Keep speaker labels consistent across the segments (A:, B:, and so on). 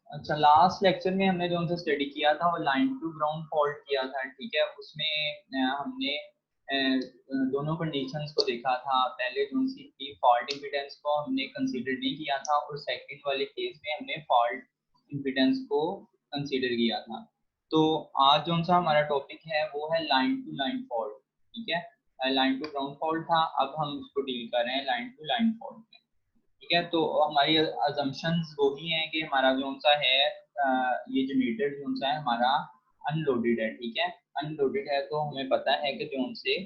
A: अच्छा, last lecture में हमने जो उनसे स्टडी किया था वो लाइन टू ग्राउंड फॉल्ट किया था, ठीक है। उसमें हमने दोनों कंडीशंस को देखा था। पहले जो सी थी फॉल्ट इम्पीडेंस को हमने कंसीडर नहीं किया था, और सेकंड वाले केस में हमने फॉल्ट इम्पीडेंस को कंसीडर किया था। तो आज जो सा हमारा टॉपिक है वो है लाइन टू लाइन फॉल्ट, ठीक है। लाइन टू ग्राउंड फॉल्ट था, अब हम उसको डील कर रहे हैं लाइन टू लाइन फॉल्ट में, ठीक है। तो हमारी अजम्पशंस वही हैं कि हमारा जो सा है ये जनरेटर जो सा है हमारा अनलोडेड है, ठीक है। अनलोडेड है तो हमें पता है कि जो से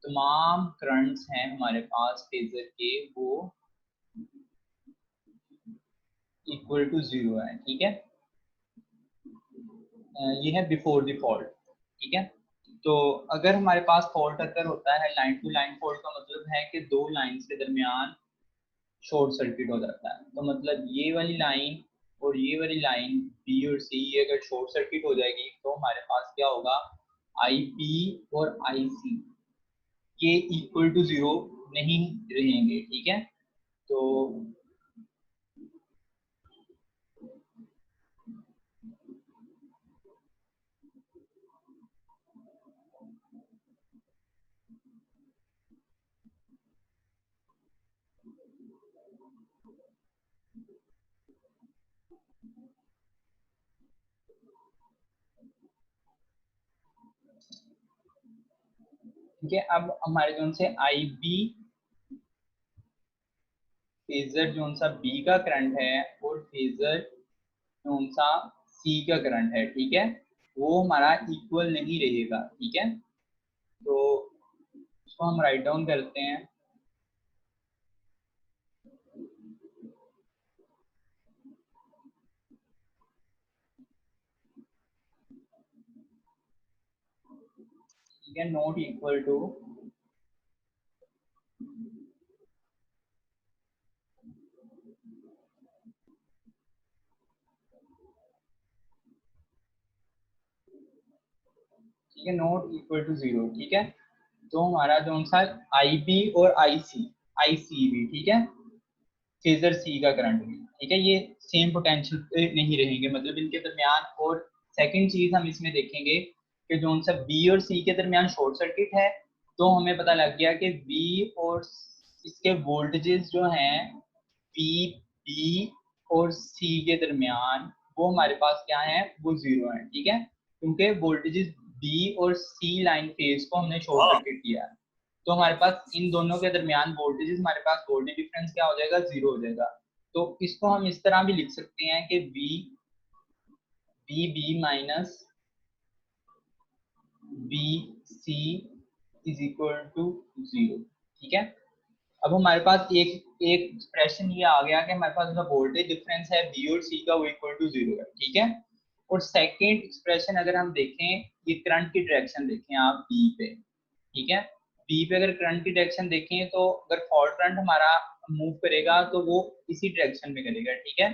A: तमाम करंट्स हैं हमारे पास फेजर के वो इक्वल टू जीरो है, ठीक है। ये है बिफोर द फॉल्ट, ठीक है। तो अगर हमारे पास फॉल्ट अगर होता है लाइन टू लाइन फॉल्ट का मतलब है कि दो लाइंस के दरमियान शॉर्ट सर्किट हो जाता है। तो मतलब ये वाली लाइन और ये वाली लाइन बी और सी ये अगर शॉर्ट सर्किट हो जाएगी तो हमारे पास क्या होगा, आई पी और आई सी ये इक्वल टू जीरो नहीं रहेंगे, ठीक है। तो ठीक है, अब हमारे जो से आई बी फेजर जो सा बी का करंट है और फेजर जो सा सी का करंट है, ठीक है, वो हमारा इक्वल नहीं रहेगा, ठीक है। तो उसको हम राइट डाउन करते हैं। ठीक है, नॉट इक्वल टू, ठीक है, नॉट इक्वल टू जीरो, ठीक है। तो हमारा जो सा आई बी और आई सी भी, ठीक है, फेजर सी का करंट भी, ठीक है, ये सेम पोटेंशियल पे नहीं रहेंगे, मतलब इनके दरमियान। और सेकंड चीज हम इसमें देखेंगे कि जो सा बी और सी के दरमियान शॉर्ट सर्किट है, तो हमें पता लग गया कि बी और इसके वोल्टेजेस जो हैं पी बी और सी के दरमियान वो हमारे पास क्या है, वो जीरो है, ठीक है, क्योंकि वोल्टेजेस बी और सी लाइन फेज को हमने शॉर्ट सर्किट किया है। तो हमारे पास इन दोनों के दरमियान वोल्टेजेस, हमारे पास वोल्टेज डिफरेंस क्या हो जाएगा, जीरो हो जाएगा। तो इसको हम इस तरह भी लिख सकते हैं कि V B B minus B C is equal to zero, ठीक है। अब हमारे पास एक एक एक्सप्रेशन ये आ गया कि हमारे पास जो वोल्टेज डिफरेंस है बी और सी का वो इक्वल टू जीरो है, ठीक है। और सेकेंड एक्सप्रेशन अगर हम देखें, ये करंट की डायरेक्शन देखें आप बी पे, ठीक है। बी पे अगर करंट की डायरेक्शन देखें तो अगर फॉल्ट करंट हमारा मूव करेगा तो वो इसी डायरेक्शन में करेगा, ठीक है।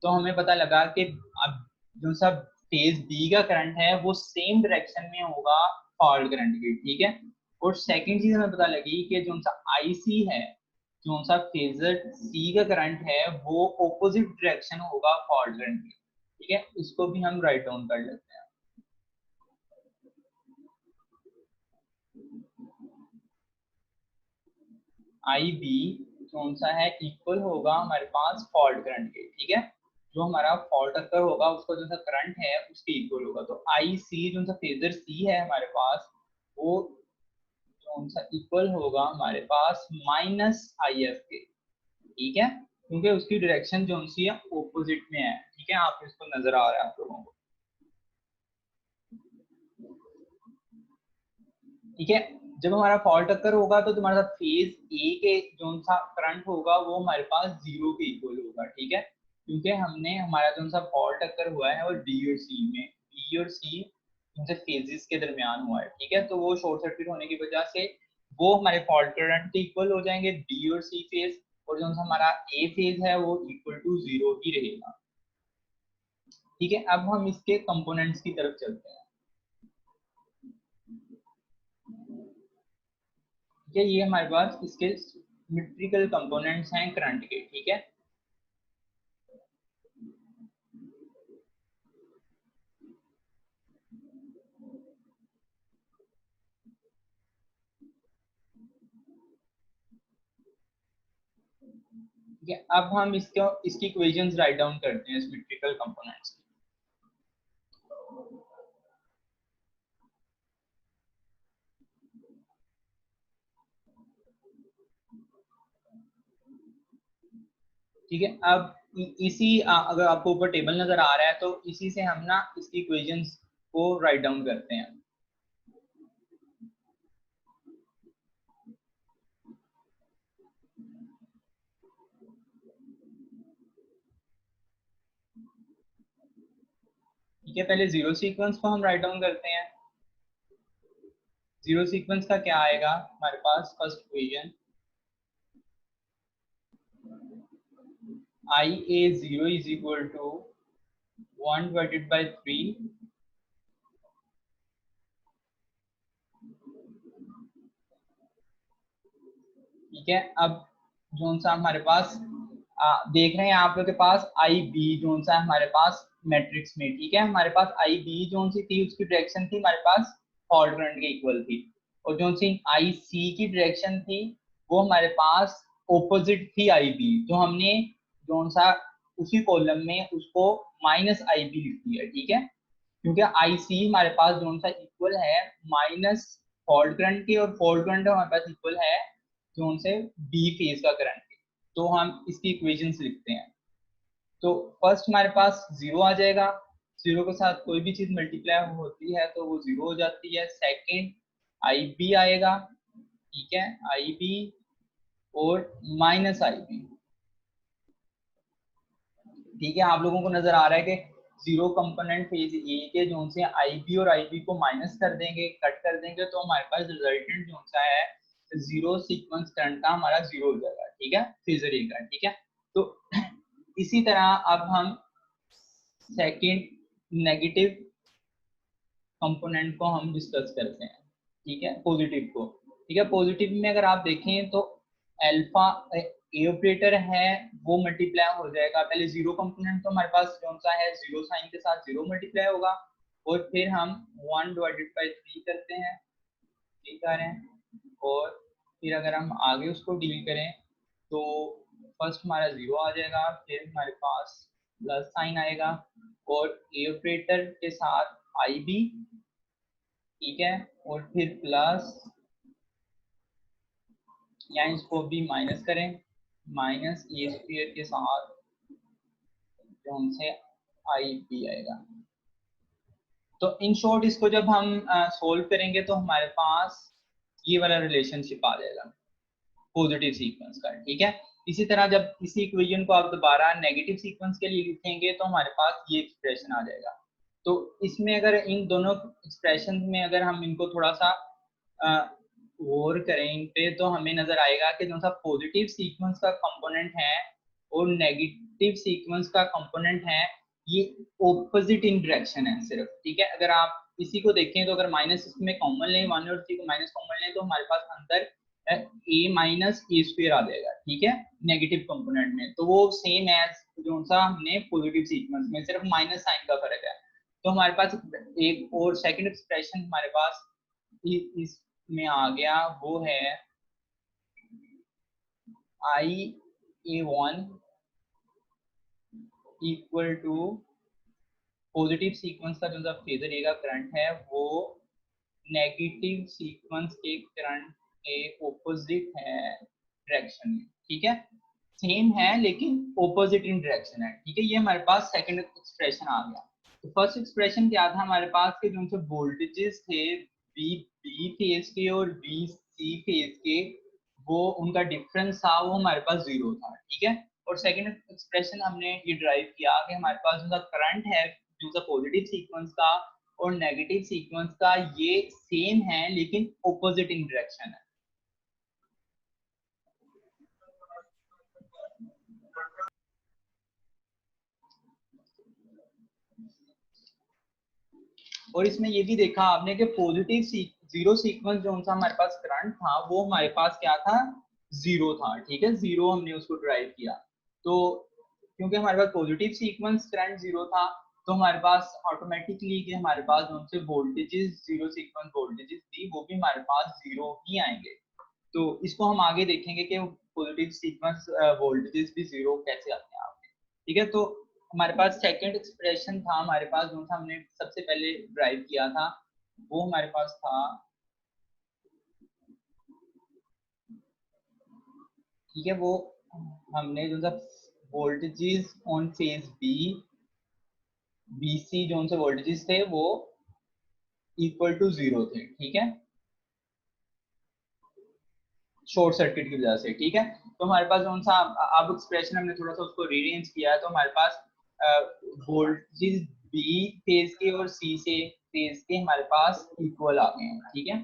A: तो हमें पता लगा कि अब जो सा फेज बी का करंट है वो सेम डायरेक्शन में होगा फॉल्ट करंट की, ठीक है। और सेकंड चीज हमें पता लगी कि जो सा आईसी है, जो सा फेजर सी का करंट है वो ऑपोजिट डायरेक्शन होगा फॉल्ट करंट की, ठीक है। इसको भी हम राइट डाउन कर लेते हैं। आई बी कौन सा है, इक्वल होगा हमारे पास फॉल्ट करंट के, ठीक है। जो हमारा फॉल्ट अकर होगा उसका जो सा करंट है उसके इक्वल होगा। तो आई सी जो सा फेजर सी है हमारे पास वो कौन सा इक्वल होगा हमारे पास माइनस आई एफ के, ठीक है, क्योंकि उसकी डायरेक्शन जो सी है ऑपोजिट में है, ठीक है। आप इसको नजर आ रहा है आप लोगों को, ठीक है। जब हमारा फॉल्ट अकर होगा तो तुम्हारे साथ फेज ए के जो सा करंट होगा वो हमारे पास जीरो के इक्वल होगा, ठीक है, क्योंकि हमने हमारा जो सा फॉल्ट अकर हुआ है वो डी और सी में, बी और सी उनसे फेजेस के दरमियान हुआ है, ठीक है। तो वो शॉर्ट सर्किट होने की वजह से वो हमारे फॉल्ट करंट के इक्वल हो जाएंगे डी और सी फेज, और जो सा हमारा ए फेज है वो इक्वल टू जीरो ही रहेगा, ठीक है। अब हम इसके कंपोनेंट्स की तरफ चलते हैं, ठीक है। ये हमारे पास इसके सिमेट्रिकल कंपोनेंट्स हैं करंट के, ठीक है। ठीक है, अब हम इसकी इक्वेशंस राइट डाउन करते हैं सिमेट्रिकल कंपोनेंट्स की। ठीक है, अब अगर आपको ऊपर टेबल नजर आ रहा है तो इसी से हम ना इसकी इक्वेशंस को राइट डाउन करते हैं। ठीक है, पहले जीरो सीक्वेंस को हम राइट डाउन करते हैं। जीरो सीक्वेंस का क्या आएगा हमारे पास, first equation I A zero is equal to 1/3। ठीक है, अब जो सा हमारे पास देख रहे हैं आप लोग के पास आई बी जो सा हमारे पास मैट्रिक्स में, ठीक है, हमारे पास आई बी जो सी थी उसकी डायरेक्शन थी हमारे पास फॉरवर्ड करंट के इक्वल थी, और जो सी आई सी की डायरेक्शन थी वो हमारे पास ऑपोजिट थी आई बी, जो हमने जो सा उसी कॉलम में उसको माइनस आई बी लिख दिया। ठीक है, क्योंकि आई सी हमारे पास जो सा इक्वल है माइनस फॉल्ट करंट के, और फॉल्ट करंट हमारे पास इक्वल है जो से बी फेज का करंट है। तो हम इसकी इक्वेशंस लिखते हैं। तो फर्स्ट हमारे पास जीरो आ जाएगा, जीरो के साथ कोई भी चीज मल्टीप्लाई होती है तो वो जीरो हो जाती है। सेकंड आई बी आएगा, ठीक है, आई बी और माइनस आई बी। ठीक है, आप लोगों को नजर आ रहा है कि जीरो कंपोनेंट फेज ए के जो से आई बी और आई बी को माइनस कर देंगे, कट कर देंगे, तो हमारे पास रिजल्टेंट जो सा है जीरो सीक्वेंस करंट का हमारा जीरो हो जाएगा। ठीक है, फेजर ए का। ठीक है, तो इसी तरह अब हम सेकंड नेगेटिव कंपोनेंट को हम डिस्कस करते हैं। ठीक है, पॉजिटिव को। ठीक है, पॉजिटिव में अगर आप देखें तो अल्फा ए ऑपरेटर है वो मल्टीप्लाई हो जाएगा। पहले जीरो कंपोनेंट तो हमारे पास कौन सा है, जीरो साइन के साथ जीरो मल्टीप्लाई होगा, और फिर हम 1/3 करते हैं, ठीक आ रहे हैं, और फिर अगर हम आगे उसको डील करें तो फर्स्ट हमारा जीरो आ जाएगा, फिर हमारे पास प्लस साइन आएगा, और ए ऑपरेटर के साथ आई बी, ठीक है, और फिर प्लस, या इसको भी माइनस करें, माइनस ए स्क्वायर के साथ जो हमसे आई बी आएगा। तो इन शॉर्ट इसको जब हम सोल्व करेंगे तो हमारे पास ये वाला रिलेशनशिप आ जाएगा पॉजिटिव सीक्वेंस का। ठीक है, इसी तरह जब इसी इक्वेशन को आप दोबारा नेगेटिव सीक्वेंस के लिए लिखेंगे तो हमारे पास ये एक्सप्रेशन आ जाएगा। तो इसमें अगर इन दोनों एक्सप्रेशन में अगर हम इनको थोड़ा सा गौर करें इन पे, तो हमें नजर आएगा कि जो सा पॉजिटिव सीक्वेंस का कंपोनेंट है और नेगेटिव सीक्वेंस का कंपोनेंट है ये ऑपोजिट इन डायरेक्शन है सिर्फ। ठीक है, अगर आप इसी को देखें तो अगर माइनस इसमें कॉमन लें, वन और थ्री को माइनस कॉमन लें, तो हमारे पास अंदर ए माइनस ए स्क्वायर आ जाएगा। ठीक है, नेगेटिव कंपोनेंट में तो वो सेम एज जो सा हमने पॉजिटिव सीक्वेंस में, सिर्फ माइनस साइन का फर्क है। तो हमारे पास एक और सेकंड एक्सप्रेशन हमारे पास इसमें आ गया, वो है I A one equal to positive sequence का जो फेजर ए का करंट है वो नेगेटिव सीक्वेंस के करंट के ऑपोजिट है डायरेक्शन में। ठीक है, सेम है लेकिन ऑपोजिट इन डायरेक्शन है। ठीक है, ये हमारे पास सेकंड एक्सप्रेशन आ गया। तो फर्स्ट एक्सप्रेशन क्या था हमारे पास के जो से वोल्टेजेस थे बी बी फेज के और बी सी फेज के, वो उनका डिफरेंस था वो हमारे पास जीरो था। ठीक है, और सेकंड एक्सप्रेशन हमने ये ड्राइव किया कि हमारे पास जो करंट है जो सा पॉजिटिव सीक्वेंस का और नेगेटिव सीक्वेंस का ये सेम है लेकिन ऑपोजिट इन डायरेक्शन है। और इसमें ये भी देखा आपने कि पॉजिटिव जीरो सीक्वेंस जो सा हमारे पास करंट था वो हमारे पास क्या था, जीरो था। ठीक है, जीरो हमने उसको ड्राइव किया। तो क्योंकि हमारे पास पॉजिटिव सीक्वेंस करंट जीरो था तो हमारे पास ऑटोमेटिकली कि हमारे पास उनसे वोल्टेजेस जीरो सीक्वेंस वोल्टेजेस थी वो भी हमारे पास जीरो ही आएंगे। तो इसको हम आगे देखेंगे कि पॉजिटिव सीक्वेंस वोल्टेजेस भी जीरो कैसे आते हैं आपके, ठीक है। तो हमारे पास सेकंड एक्सप्रेशन था हमारे पास जो सा हमने सबसे पहले ड्राइव किया था, वो हमारे पास था, ठीक है। वो हमने जो सा voltages on phase B BC जो से वोल्टेजेस थे वो इक्वल टू जीरो थे, ठीक है, शॉर्ट सर्किट की वजह से, ठीक है। तो हमारे पास कौन सा अब एक्सप्रेशन हमने थोड़ा सा उसको रीअरेंज किया है, तो हमारे पास वोल्टेज बी फेज के और सी से फेज के हमारे पास इक्वल आ गए हैं, ठीक है।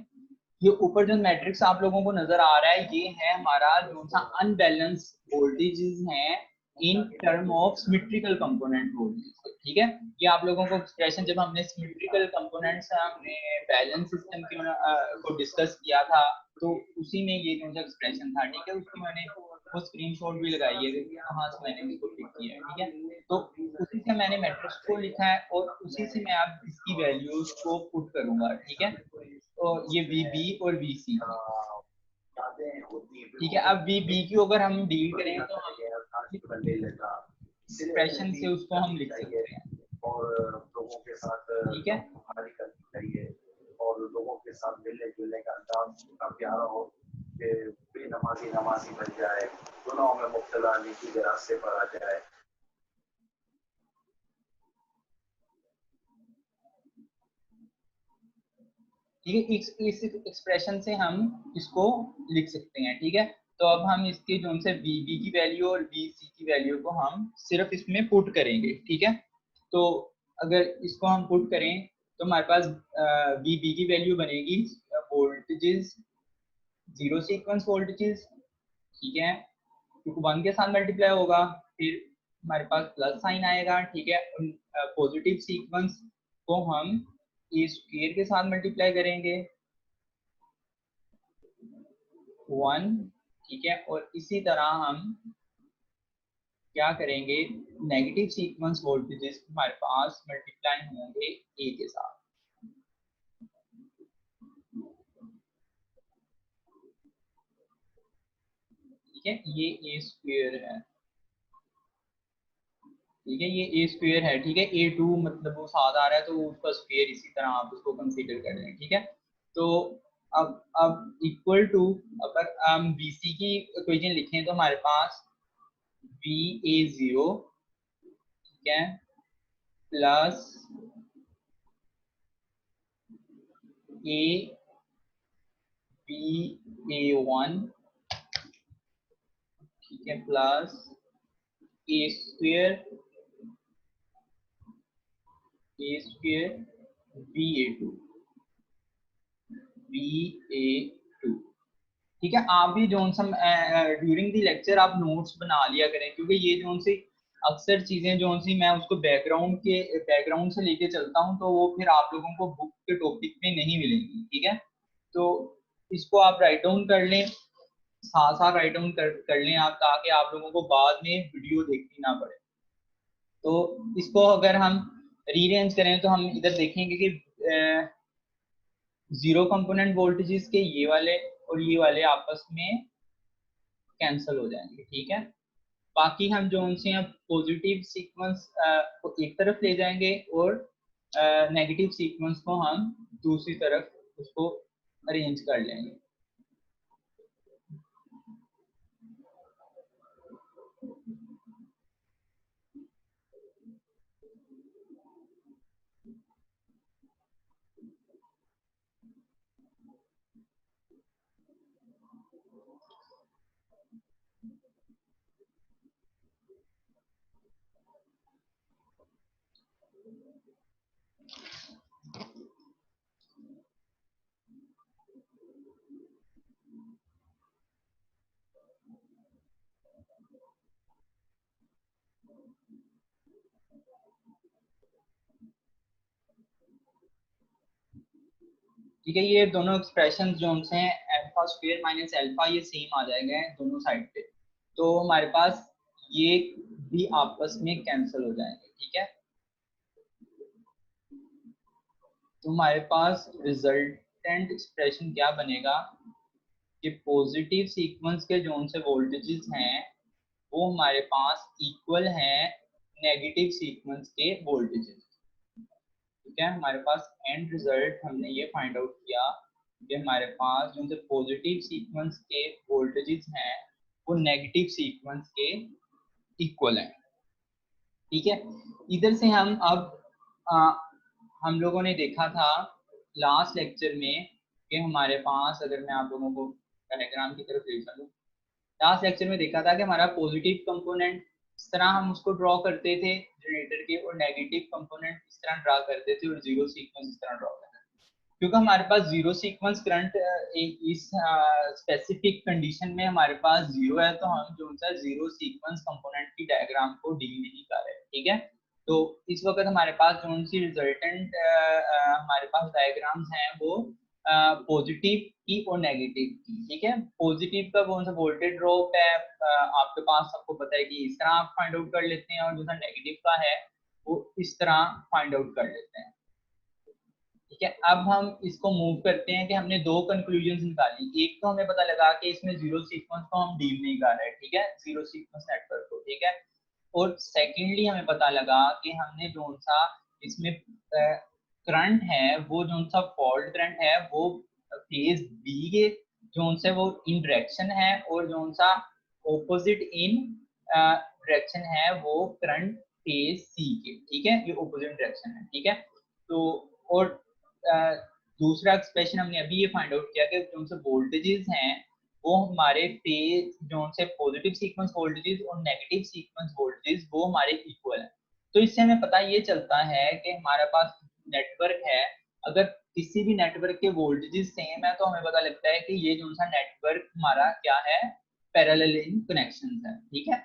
A: ये ऊपर जो मैट्रिक्स आप लोगों को नजर आ रहा है ये है हमारा जो सा अनबैलेंस वोल्टेजेस हैं in term of symmetrical component voltage, ठीक है। ये आप लोगों को एक्सप्रेशन जब हमने सिमेट्रिकल कंपोनेंट्स हमने बैलेंस सिस्टम को डिस्कस किया था, तो उसी में ये जो सा एक्सप्रेशन था, ठीक है। उसकी मैंने वो स्क्रीनशॉट भी लगाई है कहाँ से मैंने उसको पिक किया है, ठीक है। तो उसी से मैंने मैट्रिक्स को लिखा है और उसी से मैं अब इसकी वैल्यूज को पुट करूंगा, ठीक है। तो ये वी बी और वी सी, ठीक है। अब वी बी की अगर हम डील करें तो हम एक्सप्रेशन से उसको हम लिख सकते हैं, ठीक है।
B: और लोगों के साथ मिलने जुलने का अंदाज इतना प्यारा हो कि बेनमाजी नमाजी बन जाए, गुनाहों में मुब्तला नेकी के रास्ते पर आ जाए।
A: ठीक है, इस एक्सप्रेशन से हम इसको लिख सकते हैं, ठीक है। तो अब हम इसके जो से वी बी की वैल्यू और वी सी की वैल्यू को हम सिर्फ इसमें पुट करेंगे, ठीक है। तो अगर इसको हम पुट करें तो हमारे पास वी बी की वैल्यू बनेगी वोल्टेजेस जीरो सीक्वेंस वोल्टेजेस, ठीक है, क्योंकि वन के साथ मल्टीप्लाई होगा, फिर हमारे पास प्लस साइन आएगा, ठीक है। पॉजिटिव सीक्वेंस को हम ए स्क्वायर के साथ मल्टीप्लाई करेंगे वन, ठीक है। और इसी तरह हम क्या करेंगे, नेगेटिव सीक्वेंस वोल्टेजेस हमारे पास मल्टीप्लाई होंगे ए के साथ, ठीक है। ये ए स्क्वायर है, ठीक है, ये ए स्क्वायर है, ठीक है। ए टू मतलब वो साथ आ रहा है तो उसका स्क्वायर इसी तरह आप उसको कंसीडर कर लें, ठीक है। तो अब इक्वल टू, अगर हम बी सी की इक्वेशन लिखें तो हमारे पास वी ए जीरो, ठीक है, plus A B A one, ठीक है, plus A square B A two B A two, ठीक है। आप भी join some during the lecture आप नोट्स बना लिया करें, क्योंकि ये जोन सी अक्सर चीजें जोन सी मैं उसको बैकग्राउंड से लेके चलता हूँ, तो वो फिर आप लोगों को बुक के टॉपिक में नहीं मिलेंगी, ठीक है। तो इसको आप राइट डाउन कर लें, साथ साथ राइट डाउन कर लें आप, ताकि आप लोगों को बाद में वीडियो देखनी ना पड़े। तो इसको अगर हम रीअरेंज करें तो हम इधर देखेंगे कि जीरो कंपोनेंट वोल्टेजेस के ये वाले और ये वाले आपस में कैंसिल हो जाएंगे, ठीक है। बाकी हम जो उनसे अब पॉजिटिव सीक्वेंस को एक तरफ ले जाएंगे और नेगेटिव सीक्वेंस को हम दूसरी तरफ उसको अरेंज कर लेंगे। ठीक है, ये दोनों एक्सप्रेशन जो हैं अल्फा स्क्वायर माइनस अल्फा ये सेम आ जाएगा दोनों साइड पे, तो हमारे पास ये भी आपस में कैंसिल हो जाएंगे, ठीक है। तो हमारे पास रिजल्टेंट एक्सप्रेशन क्या बनेगा कि पॉजिटिव सीक्वेंस के जोन से वोल्टेजेस हैं वो हमारे पास इक्वल हैं नेगेटिव सीक्वेंस के वोल्टेजेस। ठीक है, हमारे पास एंड रिजल्ट हमने ये फाइंड आउट किया कि हमारे पास जो से पॉजिटिव सीक्वेंस के वोल्टेजेस हैं वो नेगेटिव सीक्वेंस के इक्वल हैं। ठीक है, इधर से हम अब हम लोगों ने देखा था लास्ट लेक्चर में कि हमारे पास, अगर मैं आप लोगों को डायग्राम की तरफ ले चलूं, लास्ट लेक्चर में देखा था कि हमारा पॉजिटिव कंपोनेंट इस तरह हम उसको ड्रॉ करते थे जनरेटर के, और नेगेटिव कंपोनेंट इस तरह ड्रॉ करते थे, और जीरो सीक्वेंस इस तरह ड्रॉ करते थे। क्योंकि हमारे पास जीरो सीक्वेंस करंट इस स्पेसिफिक कंडीशन में हमारे पास जीरो है, तो हम जो सा जीरो सीक्वेंस कंपोनेंट की डायग्राम को डील नहीं कर रहे। ठीक है, तो इस वक्त हमारे पास जो सी रिजल्टेंट हमारे पास डायग्राम्स हैं वो पॉजिटिव की और नेगेटिव की। ठीक है, पॉजिटिव का कौन सा वोल्टेज ड्रॉप है आपके पास, सबको पता है कि इस तरह आप फाइंड आउट कर लेते हैं, और जो सा नेगेटिव का है वो इस तरह फाइंड आउट कर लेते हैं। ठीक है, अब हम इसको मूव करते हैं कि हमने दो कंक्लूजन निकाली। एक तो हमें पता लगा कि इसमें जीरो सीक्वेंस को हम डील नहीं कर रहे, ठीक है, जीरो सीक्वेंस नेटवर्क को। ठीक है, और सेकेंडली हमें पता लगा कि हमने जो सा इसमें करंट है वो जो सा फॉल्ट करंट है वो फेज बी के जो से वो इन डायरेक्शन है, और जो सा ऑपोजिट इन डायरेक्शन है वो करंट फेज सी के। ठीक है, ये ऑपोजिट डायरेक्शन है। ठीक है, तो और दूसरा एक्सप्रेशन हमने अभी ये फाइंड आउट किया कि जो से वोल्टेजेस हैं वो हमारे फेज जो से पॉजिटिव सीक्वेंस वोल्टेजेस और नेगेटिव सीक्वेंस वोल्टेजेस वो हमारे इक्वल है। तो इससे हमें पता ये चलता है कि हमारे पास नेटवर्क है, अगर किसी भी नेटवर्क के वोल्टेजेस सेम है तो हमें पता लगता है कि ये जो सा नेटवर्क हमारा क्या है, पैरेलल इन कनेक्शन है। ठीक है,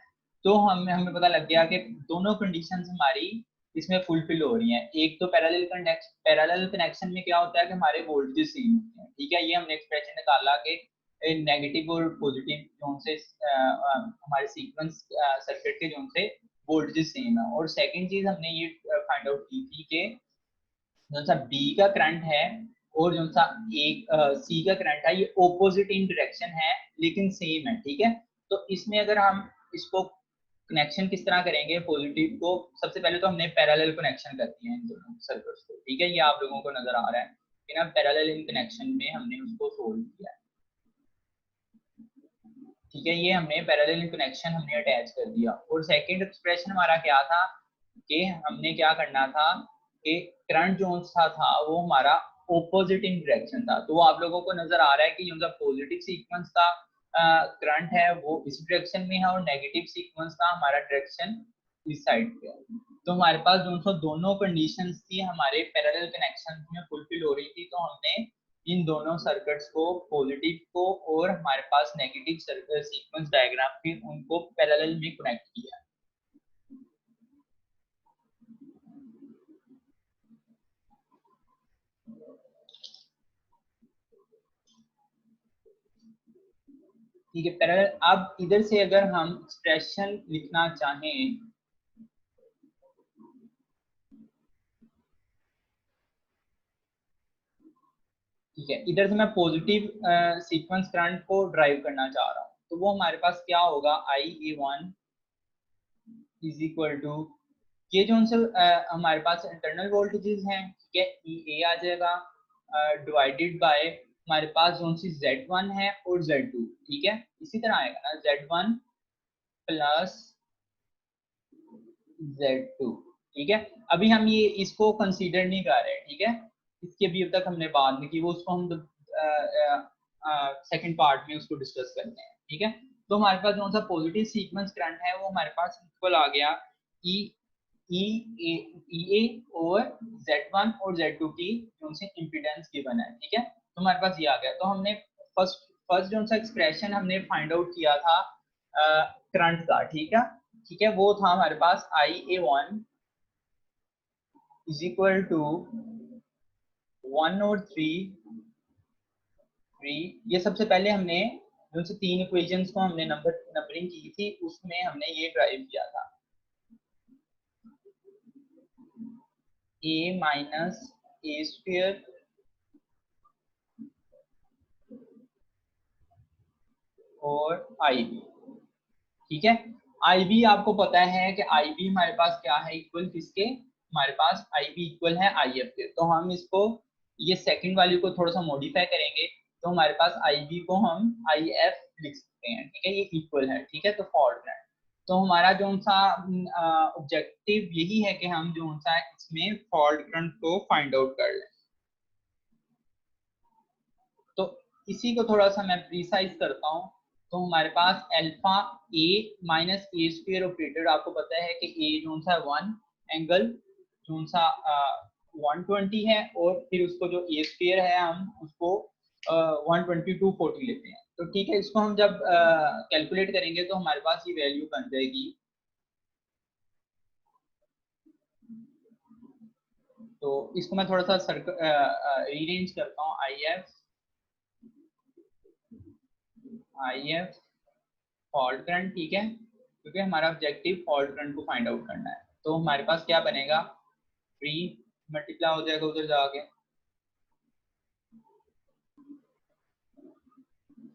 A: तो हमें पता लग गया कि दोनों कंडीशंस हमारी इसमें फुलफिल हो रही हैं। एक तो पैरेलल कनेक्शन में क्या होता है कि हमारे वोल्टेज सेम होते हैं। ठीक है, ये हमने एक्सप्रेशन निकाला कि नेगेटिव और पॉजिटिव जोन से हमारे सीक्वेंस सर्किट के जोन से वोल्टेज सेम है। और सेकंड चीज हमने ये फाइंड आउट की थी कि जो सा बी का करंट है और जो सा एक सी का करंट है ये ऑपोजिट इन डायरेक्शन है लेकिन सेम है। ठीक है, तो इसमें अगर हम इसको कनेक्शन किस तरह करेंगे पॉजिटिव को, सबसे पहले तो हमने पैरेलल कनेक्शन कर दिया इन दोनों सर्किट्स को। ठीक है, ये आप लोगों को नजर आ रहा है कि ना पैरेलल इन कनेक्शन में हमने उसको सोल्व किया है। ठीक है, ये हमने पैरेलल कनेक्शन हमने अटैच कर दिया। और सेकंड एक्सप्रेशन हमारा क्या था कि हमने क्या करना था कि करंट जो था वो हमारा ऑपोजिट इन डायरेक्शन था। तो वो आप लोगों को नजर आ रहा है कि जो पॉजिटिव सीक्वेंस का करंट है वो इस डायरेक्शन में है, और नेगेटिव सीक्वेंस का हमारा डायरेक्शन इस साइड पे है। तो हमारे पास जो दोनों कंडीशंस थी हमारे पैरेलल कनेक्शन में फुलफिल हो रही थी, तो हमने इन दोनों सर्किट्स को, पॉजिटिव को और हमारे पास नेगेटिव सीक्वेंस डायग्राम थी, उनको पैरेलल में कनेक्ट किया। ठीक है, पैरेलल। अब इधर से अगर हम एक्सप्रेशन लिखना चाहें, ठीक है, इधर से मैं पॉजिटिव सीक्वेंस करंट को ड्राइव करना चाह रहा हूँ, तो वो हमारे पास क्या होगा, IA1 इज इक्वल टू ये जो उनसे हमारे पास इंटरनल वोल्टेजेस हैं, ठीक है, EA आ जाएगा डिवाइडेड बाय हमारे पास जो सी Z1 है और Z2। ठीक है, इसी तरह आएगा ना Z1 प्लस Z2। ठीक है, अभी हम ये इसको कंसीडर नहीं कर रहे। ठीक है, इसकी अभी अब तक हमने बात नहीं की, वो उसको हम सेकंड पार्ट में उसको डिस्कस करते हैं। ठीक है, तो हमारे पास जो सा पॉजिटिव सीक्वेंस करंट है वो हमारे पास इक्वल आ गया EA और Z1 और Z2 की जो से इम्पीडेंस गिवन है। ठीक है, तो हमारे पास ये आ गया। तो हमने फर्स्ट फर्स्ट जो सा एक्सप्रेशन हमने फाइंड आउट किया था करंट का। ठीक है, ठीक है, वो था हमारे पास IA1 इज इक्वल टू 1 और 3। ये सबसे पहले हमने जो से तीन इक्वेशंस को हमने नंबरिंग की थी, उसमें हमने ये ड्राइव किया था A माइनस A स्क्वायर और आई बी, ठीक है। आई बी आपको पता है कि आई बी हमारे पास क्या है, इक्वल किसके, हमारे पास आई बी इक्वल है आई एफ के। तो हम इसको ये सेकंड वैल्यू को थोड़ा सा मॉडिफाई करेंगे, तो हमारे पास आई बी को हम आई एफ लिख सकते हैं, ठीक है, ये इक्वल है, ठीक है। तो फॉल्ट करंट, तो हमारा जो सा ऑब्जेक्टिव यही है कि हम जो सा इसमें फॉल्ट करंट को फाइंड आउट कर लें। तो इसी को थोड़ा सा मैं प्रीसाइज करता हूँ। तो हमारे पास अल्फा ए माइनस ए स्क्वायर ऑपरेटर, आपको पता है कि ए जो सा 1 एंगल जो सा 120 है, और फिर उसको जो ए स्क्वायर है हम उसको 12240 लेते हैं। तो ठीक है, इसको हम जब कैलकुलेट करेंगे तो हमारे पास ये वैल्यू बन जाएगी। तो इसको मैं थोड़ा सा रीअरेंज करता हूँ, आई एफ फॉल्ट करंट, ठीक है, क्योंकि हमारा ऑब्जेक्टिव फॉल्ट करंट को फाइंड आउट करना है। तो हमारे पास क्या बनेगा, 3 मल्टीप्लाई हो जाएगा उधर जाके,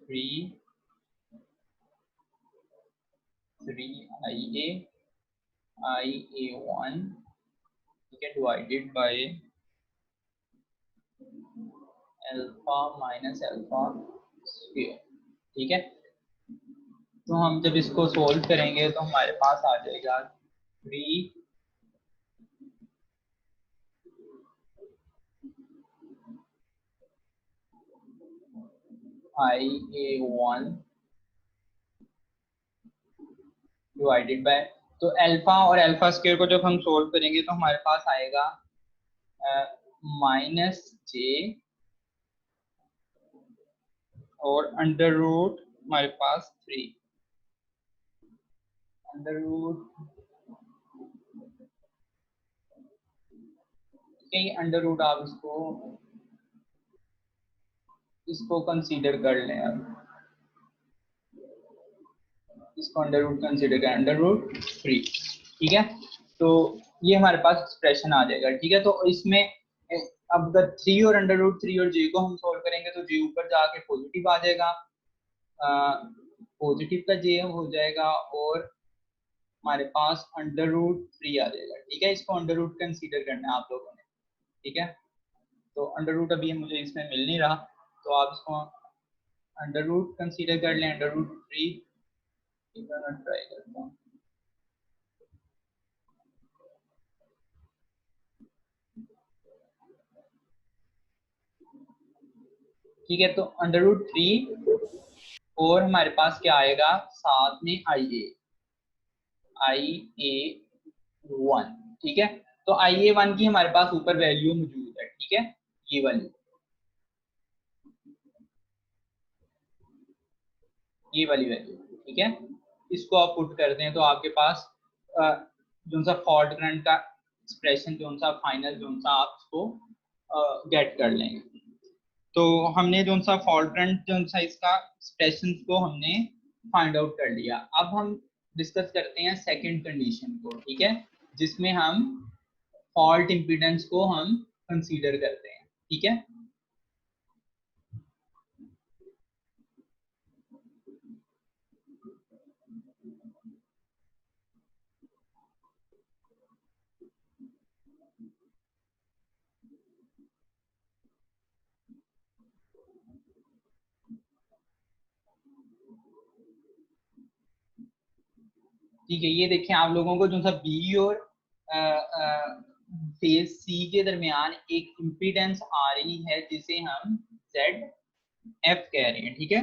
A: 3 आई ए 1, ठीक है, divided by alpha minus alpha square, ठीक है। तो हम जब इसको सोल्व करेंगे तो हमारे पास आ जाएगा 3 आई ए 1 डिवाइडेड बाय, तो अल्फा और अल्फा स्क्वायर को जब हम सोल्व करेंगे तो हमारे पास आएगा माइनस जे और अंडर रूट हमारे पास 3 अंडर रूट, अंडर रूट आप इसको कंसीडर कर लें, अब इसको अंडर रूट कंसीडर करें, अंडर रूट 3, ठीक है। तो ये हमारे पास एक्सप्रेशन आ जाएगा, ठीक है। तो इसमें अब अगर 3 और अंडर रूट 3 और जे को हम सोल्व करेंगे तो जे ऊपर जाके पॉजिटिव आ जाएगा, पॉजिटिव का जे हो जाएगा, और हमारे पास अंडर रूट 3 आ जाएगा, ठीक है। इसको अंडर रूट कंसीडर करना है आप लोगों ने, ठीक है। तो अंडर रूट अभी मुझे इसमें मिल नहीं रहा, तो आप इसको अंडर रूट कंसीडर कर लें, अंडर रूट 3 ट्राई करता हूँ। ठीक है, तो अंडर रूट 3 और हमारे पास क्या आएगा साथ में आई ए 1, ठीक है। तो आई ए 1 की हमारे पास ऊपर वैल्यू मौजूद है, ठीक है, ये वाली, ये वाली वैल्यू, ठीक है। इसको आप पुट करते हैं तो आपके पास जो सा फॉल्ट करंट का एक्सप्रेशन जो सा फाइनल जो सा आप इसको गेट कर लेंगे। तो हमने जो सा फॉल्ट करंट जो सा इसका एक्सप्रेशन को हमने फाइंड आउट कर लिया। अब हम डिस्कस करते हैं सेकंड कंडीशन को, ठीक है, जिसमें हम फॉल्ट इम्पीडेंस को हम कंसीडर करते हैं, ठीक है। ठीक है, ये देखें आप लोगों को जो सा बी और फेज सी के दरमियान एक इम्पीडेंस आ रही है जिसे हम जेड एफ कह रहे हैं, ठीक है,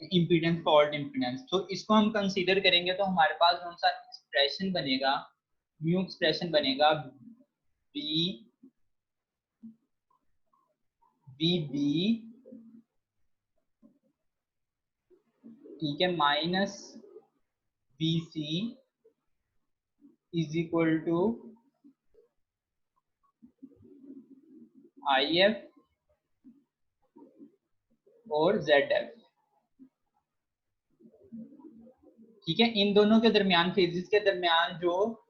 A: इम्पीडेंस फॉल्ट इम्पीडेंस। तो इसको हम कंसीडर करेंगे तो हमारे पास कौन सा एक्सप्रेशन बनेगा, न्यू एक्सप्रेशन बनेगा बी बी, ठीक है, minus B C is equal to I F और जेड एफ, ठीक है। इन दोनों के दरमियान फेजेस के दरमियान जो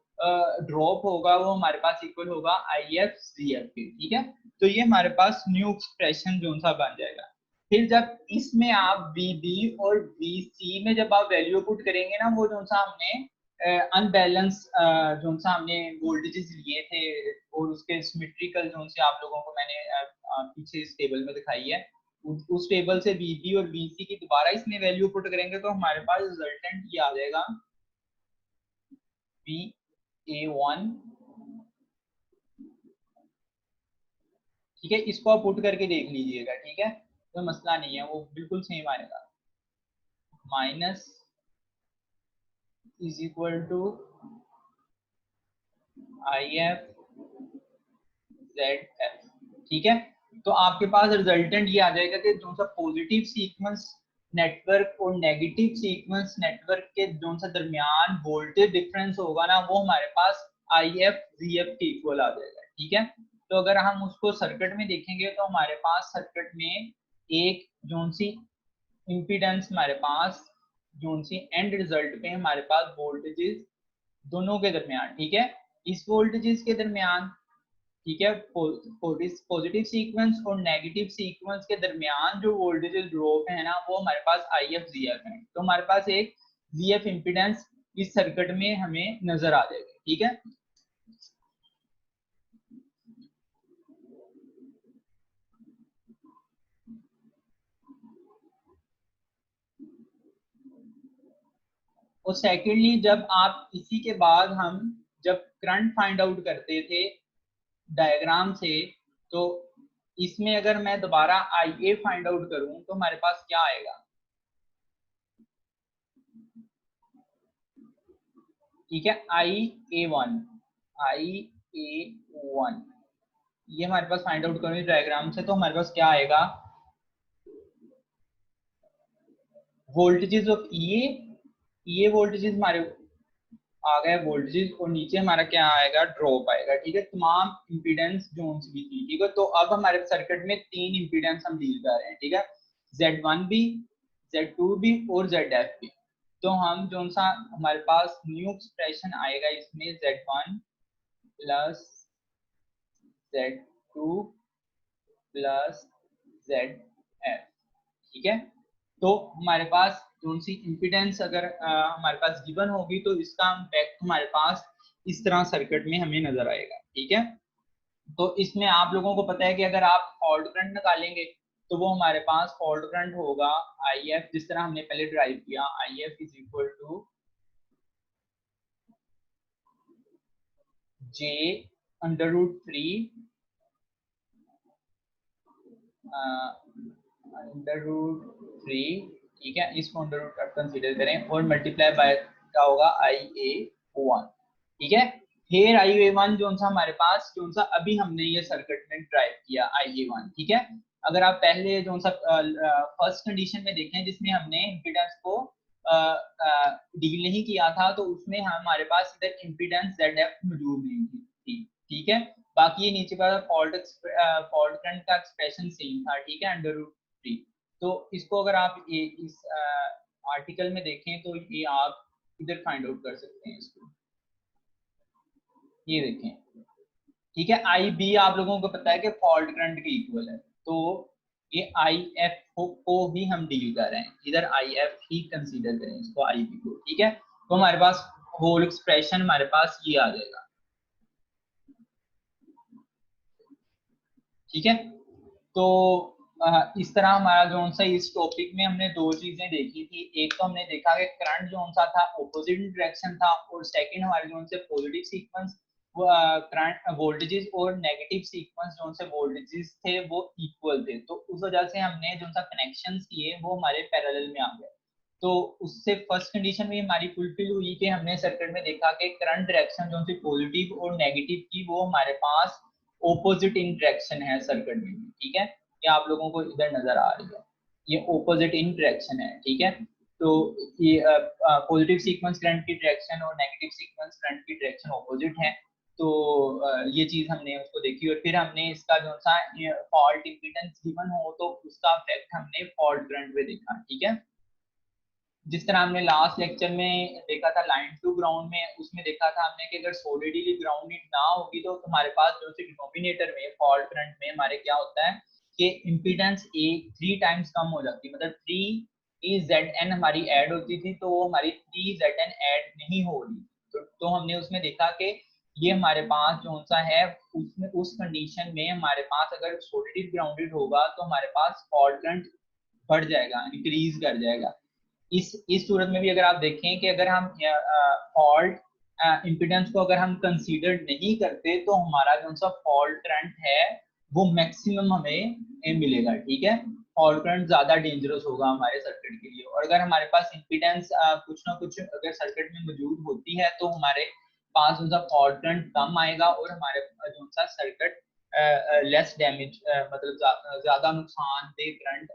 A: ड्रॉप होगा वो हमारे पास इक्वल होगा आई एफ सी एफ के, ठीक है। तो ये हमारे पास न्यू एक्सप्रेशन जो सा बन जाएगा। फिर जब इसमें आप VB और VC में जब आप वैल्यू पुट करेंगे ना, वो जो सा हमने अनबैलेंस जो सा हमने वोल्टेजेस लिए थे और उसके सिमेट्रिकल जो से आप लोगों को मैंने पीछे इस टेबल में दिखाई है, उस टेबल से VB और VC की दोबारा इसमें वैल्यू पुट करेंगे तो हमारे पास रिजल्टेंट ये आ जाएगा VA1, ठीक है। इसको आप पुट करके देख लीजिएगा, ठीक है, कोई मसला नहीं है, वो बिल्कुल सेम आएगा। Minus is equal to IF ZF, ठीक है। तो आपके पास रिजल्टेंट ये आ जाएगा कि जो सा पॉजिटिव सीक्वेंस नेटवर्क और नेगेटिव सीक्वेंस नेटवर्क के जो सा दरमियान वोल्टेज डिफरेंस होगा ना, वो हमारे पास IF ZF के इक्वल आ जाएगा, ठीक है। तो अगर हम उसको सर्किट में देखेंगे तो हमारे पास सर्किट में एक जो सी इम्पीडेंस हमारे पास जो सी एंड रिजल्ट पे हमारे पास वोल्टेजेस दोनों के दरमियान, ठीक है, इस वोल्टेजेस के दरमियान, ठीक है, पॉजिटिव सीक्वेंस और नेगेटिव सीक्वेंस के दरमियान जो वोल्टेज ड्रॉप है ना, वो हमारे पास IF ZF है। तो हमारे पास एक ZF इम्पीडेंस इस सर्किट में हमें नजर आ जाएगी, ठीक है। और सेकेंडली जब आप इसी के बाद हम जब करंट फाइंड आउट करते थे डायग्राम से, तो इसमें अगर मैं दोबारा IA फाइंड आउट करूं तो हमारे पास क्या आएगा, ठीक है, IA1 ये हमारे पास फाइंड आउट करूं डायग्राम से, तो हमारे पास क्या आएगा, वोल्टेजेस ऑफ ये वोल्टेजेस हमारे आ गए वोल्टेजेस, और नीचे हमारा क्या आएगा, ड्रॉप आएगा, ठीक है, तमाम इंपीडेंस जोन्स भी थी, ठीक है। तो अब हमारे सर्किट में 3 इंपीडेंस हम डील कर रहे हैं, ठीक है, Z1 भी, Z2 भी और ZF भी। तो हम जो सा हमारे पास न्यू एक्सप्रेशन आएगा इसमें Z1 plus Z2 plus ZF, ठीक है। तो हमारे पास कौन सी इंपिडेंस अगर हमारे पास गिवन होगी तो इसका इम्पैक्ट हमारे पास इस तरह सर्किट में हमें नजर आएगा, ठीक है। तो इसमें आप लोगों को पता है कि अगर आप फॉल्ट करंट निकालेंगे तो वो हमारे पास फॉल्ट करंट होगा IF, जिस तरह हमने पहले ड्राइव किया, IF is equal to J under root 3 under root 3, ठीक है, इसको अंडर रूट आप कंसीडर करें और मल्टीप्लाई बाय क्या होगा IA1, ठीक है। फिर IA1 जो सा हमारे पास जो सा अभी हमने ये सर्किट में ड्राइव किया IA1, ठीक है। अगर आप पहले जो सा फर्स्ट कंडीशन में देखें जिसमें हमने इम्पीडेंस को डील नहीं किया था, तो उसमें हमारे पास इधर इम्पीडेंस ZF मौजूद नहीं थी, ठीक है। बाकी ये नीचे का फॉल्ट करंट का एक्सप्रेशन सेम था, ठीक है, अंडर रूट 3। तो इसको अगर आप इस आर्टिकल में देखें तो ये आप इधर फाइंड आउट कर सकते हैं इसको, ये देखें, ठीक है। IB आप लोगों को पता है कि फॉल्ट करंट के इक्वल है, तो ये IF को भी हम डील कर रहे हैं, इधर IF ही कंसीडर करें इसको, IB को, ठीक है। तो हमारे पास होल एक्सप्रेशन हमारे पास ये आ जाएगा, ठीक है। तो इस तरह हमारा जो सा इस टॉपिक में हमने दो चीजें देखी थी, एक तो हमने देखा कि करंट जो सा था ऑपोजिट डायरेक्शन था, और सेकंड हमारे जो से पॉजिटिव सीक्वेंस करंट वोल्टेजेस और नेगेटिव सीक्वेंस जो से वोल्टेजेस थे वो इक्वल थे, तो उस वजह से हमने जो सा कनेक्शंस किए वो हमारे पैरेलल में आ गए। तो उससे फर्स्ट कंडीशन भी हमारी फुलफिल हुई कि हमने सर्किट में देखा कि करंट डायरेक्शन जो सी पॉजिटिव और नेगेटिव की वो हमारे पास ओपोजिट इंटरेक्शन है सर्किट में, ठीक है, ये आप लोगों को इधर नजर आ रही है, ये ओपोजिट इंटरेक्शन है, ठीक है। तो ये पॉजिटिव सीक्वेंस करंट की डायरेक्शन और नेगेटिव सीक्वेंस करंट की डायरेक्शन ओपोजिट है। तो ये चीज हमने उसको देखी, और फिर हमने इसका जो सा फॉल्ट इंपीडेंस गिवन हो तो उसका इफेक्ट हमने फॉल्ट करंट पे देखा, ठीक है। जिस तरह हमने लास्ट लेक्चर में देखा था लाइन टू ग्राउंड में, उसमें देखा था हमने कि अगर सॉलिडली ग्राउंडेड ना होगी तो हमारे पास जो डिनोमिनेटर में फॉल्ट करंट में हमारे क्या होता है, कि इम्पीडेंस ए 3 टाइम्स कम हो जाती, मतलब 3 ZN हमारी ऐड होती थी, तो वो हमारी 3 ZN ऐड नहीं हो रही। तो हमने उसमें देखा कि ये हमारे पास जो सा है उसमें उस कंडीशन में हमारे पास अगर सॉलिड ग्राउंडेड होगा तो हमारे पास फॉल्ट करंट बढ़ जाएगा, इंक्रीज कर जाएगा। इस सूरत में भी अगर आप देखें कि अगर हम फॉल्ट इम्पीडेंस को अगर हम कंसीडर नहीं करते तो हमारा जो सा फॉल्ट करंट है वो मैक्सिमम हमें मिलेगा, ठीक है। फॉल्ट करंट ज्यादा डेंजरस होगा हमारे सर्किट के लिए। और अगर हमारे पास इम्पीडेंस कुछ ना कुछ अगर सर्किट में मौजूद होती है तो हमारे पास जो सा फॉल्ट करंट कम आएगा और हमारे जो सा सर्किट लेस डैमेज मतलब ज्यादा नुकसान दे करंट